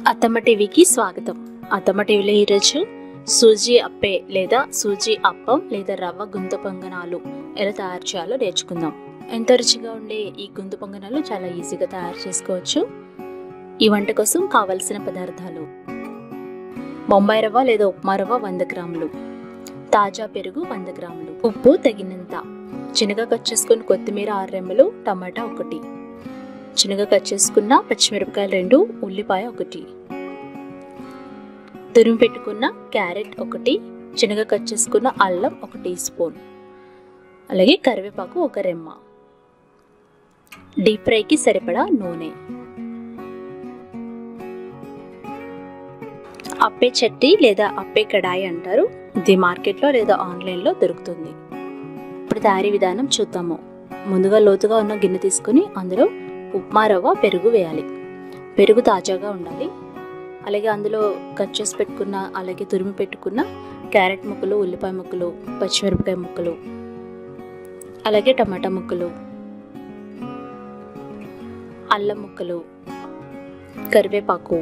అత్తమ్మ టీవీకి స్వాగతం. అత్తమ్మ టీవీలో ఈరోజు సూజీ అప్పే లేదా సూజీ అప్పం లేదా రవ్వ గుంత పొంగనాలు ఎలా తయారు చేయాలో నేర్చుకుందాం. ఎంతో రుచిగా ఉండే ఈ గుంత పొంగనాలు చాలా ఈజీగా తయారు చేసుకోవచ్చు. ఈ వంట కోసం కావలసిన పదార్థాలు: బొంబాయి రవ్వ లేదా ఉప్మా రవ్వ 100 గ్రాములు, తాజా పెరుగు 100 గ్రాములు, ఉప్పు తగినంత, చిన్నగా కట్ చేసుకున్న కొత్తిమీర 6 రెమ్మలు, టమాటా 1, చిన్నగా కట్ చేసుకున్న పచ్చిమిరపకాయలు 2, ఉల్లిపాయ 1, తురిమి పెట్టుకున్న క్యారెట్ 1, చిన్నగా కట్ చేసుకున్న అల్లం 1 టీ స్పూన్, అలాగే కరివేపాకు 1 రెమ్మ, డీప్ ఫ్రైకి సరిపడా నూనె. అప్పే చట్టి లేదా అప్పే కడాయి అంటారు. ఇది మార్కెట్లో లేదా ఆన్లైన్లో దొరుకుతుంది. ఇప్పుడు తయారీ విధానం చూద్దాము. ముందుగా లోతుగా ఉన్న గిన్నె తీసుకుని అందులో ఉప్మా రవ్వ, పెరుగు వేయాలి. పెరుగు తాజాగా ఉండాలి. అలాగే అందులో కట్ చేసి పెట్టుకున్న అలాగే తురిమి పెట్టుకున్న క్యారెట్ ముక్కలు, ఉల్లిపాయ ముక్కలు, పచ్చిమిరపకాయ ముక్కలు, అలాగే టమాటా ముక్కలు, అల్లం ముక్కలు, కరివేపాకు,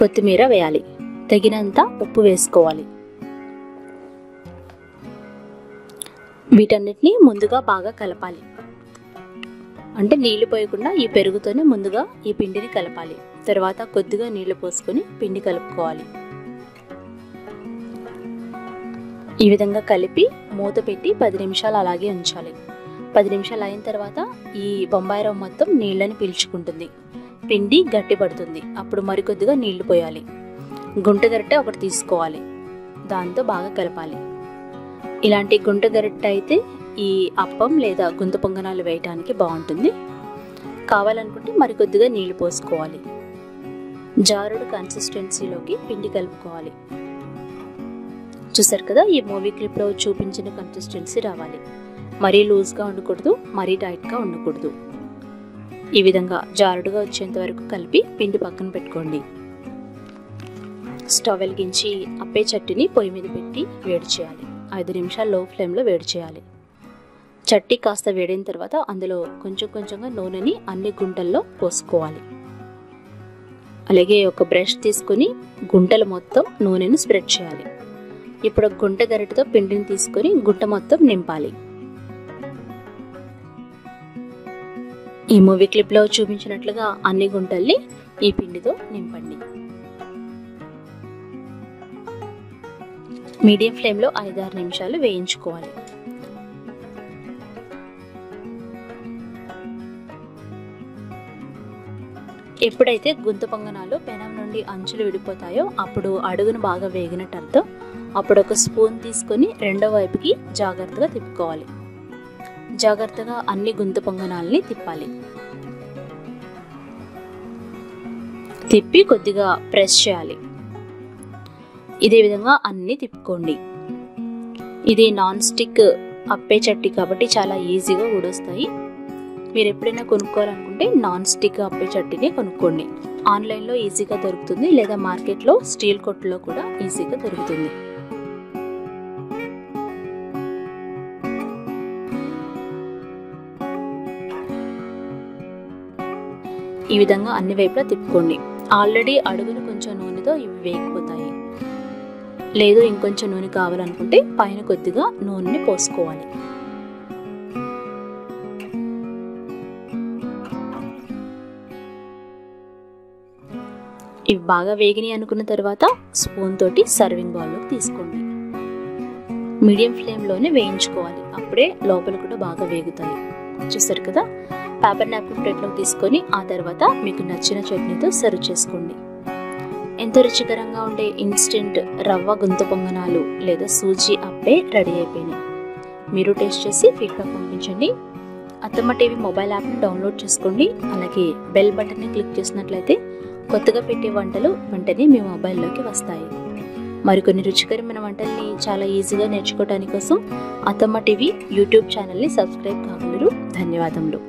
కొత్తిమీర వేయాలి. తగినంత ఉప్పు వేసుకోవాలి. వీటన్నిటిని ముందుగా బాగా కలపాలి. అంటే నీళ్లు పోయకుండా ఈ పెరుగుతోనే ముందుగా ఈ పిండిని కలపాలి. తర్వాత కొద్దిగా నీళ్లు పోసుకొని పిండి కలుపుకోవాలి. ఈ విధంగా కలిపి మూత పెట్టి 10 నిమిషాలు అలాగే ఉంచాలి. 10 నిమిషాలు అయిన తర్వాత ఈ బొంబాయి రవ్వ మొత్తం నీళ్ళని పీల్చుకుంటుంది, పిండి గట్టి పడుతుంది. అప్పుడు మరికొద్దిగా నీళ్లు పోయాలి. గుంట గరిటె ఒకటి తీసుకోవాలి, దాంతో బాగా కలపాలి. ఇలాంటి గుంట గరిటె అయితే ఈ అప్పం లేదా గుంత పొంగనాలు వేయటానికి బాగుంటుంది. కావాలనుకుంటే మరికొద్దిగా నీళ్లు పోసుకోవాలి. జారుడు కన్సిస్టెన్సీలోకి పిండి కలుపుకోవాలి. చూసారు కదా, ఈ మూవీ క్లిప్లో చూపించిన కన్సిస్టెన్సీ రావాలి. మరీ లూజ్గా ఉండకూడదు, మరీ టైట్గా ఉండకూడదు. ఈ విధంగా జారుడుగా వచ్చేంత వరకు కలిపి పిండి పక్కన పెట్టుకోండి. స్టవ్ వెలిగించి అప్పే చట్టిని పొయ్యి మీద పెట్టి వేడి చేయాలి. 5 నిమిషాలు లో ఫ్లేమ్లో వేడి చేయాలి. చట్టి కాస్త వేడిన తర్వాత అందులో కొంచెం కొంచెంగా నూనెని అన్ని గుంటల్లో పోసుకోవాలి. అలాగే ఒక బ్రష్ తీసుకొని గుంటలు మొత్తం నూనెను స్ప్రెడ్ చేయాలి. ఇప్పుడు గుంట గరిటెతో పిండిని తీసుకొని గుంట మొత్తం నింపాలి. ఈ మూవీ క్లిప్లో చూపించినట్లుగా అన్ని గుంటల్ని ఈ పిండితో నింపండి. మీడియం ఫ్లేమ్లో 5-6 నిమిషాలు వేయించుకోవాలి. ఎప్పుడైతే గుంత పొంగనాలు పెనం నుండి అంచులు విడిపోతాయో అప్పుడు అడుగును బాగా వేగినట్టు అర్థం. అప్పుడు ఒక స్పూన్ తీసుకొని రెండో వైపుకి జాగ్రత్తగా తిప్పుకోవాలి. జాగ్రత్తగా అన్ని గుంత పొంగనాలని తిప్పాలి. తిప్పి కొద్దిగా ప్రెస్ చేయాలి. ఇదే విధంగా అన్ని తిప్పుకోండి. ఇది నాన్ స్టిక్ అప్పే చట్టి కాబట్టి చాలా ఈజీగా ఊడొస్తాయి. మీరు ఎప్పుడైనా కొనుక్కోవాలనుకుంటే నాన్ స్టిక్ అప్పే చట్టీని కొనుక్కోండి. ఆన్లైన్లో ఈజీగా దొరుకుతుంది, లేదా మార్కెట్లో స్టీల్ కొట్టులో కూడా ఈజీగా దొరుకుతుంది. ఈ విధంగా అన్ని వైపులా తిప్పుకోండి. ఆల్రెడీ అడుగును కొంచెం నూనెతో ఇవి వేగిపోతాయి. లేదు ఇంకొంచెం నూనె కావాలనుకుంటే పైన కొద్దిగా నూనెని పోసుకోవాలి. ఇవి బాగా వేగినాయి అనుకున్న తర్వాత స్పూన్ తోటి సర్వింగ్ బౌల్లోకి తీసుకోండి. మీడియం ఫ్లేమ్లోనే వేయించుకోవాలి. అప్పుడే లోపల కూడా బాగా వేగుతాయి. చూసారు కదా, పేపర్ నాప్కిన్ ప్లేట్లోకి తీసుకొని ఆ తర్వాత మీకు నచ్చిన చట్నీతో సర్వ్ చేసుకోండి. ఎంతో రుచికరంగా ఉండే ఇన్స్టెంట్ రవ్వ గుంత పొంగనాలు లేదా సూజీ అప్పే రెడీ అయిపోయినాయి. మీరు టేస్ట్ చేసి ఫీడ్బ్యాక్ పంపించండి. అత్తమ్మ టీవీ మొబైల్ యాప్ని డౌన్లోడ్ చేసుకోండి. అలాగే బెల్ బటన్ని క్లిక్ చేసినట్లయితే కొత్తగా పెట్టే వంటలు వెంటనే మీ మొబైల్లోకి వస్తాయి. మరికొన్ని రుచికరమైన వంటల్ని చాలా ఈజీగా నేర్చుకోవడానికి కోసం అత్తమ్మ టీవీ యూట్యూబ్ ఛానల్ని సబ్స్క్రైబ్ కాగలరు. ధన్యవాదములు.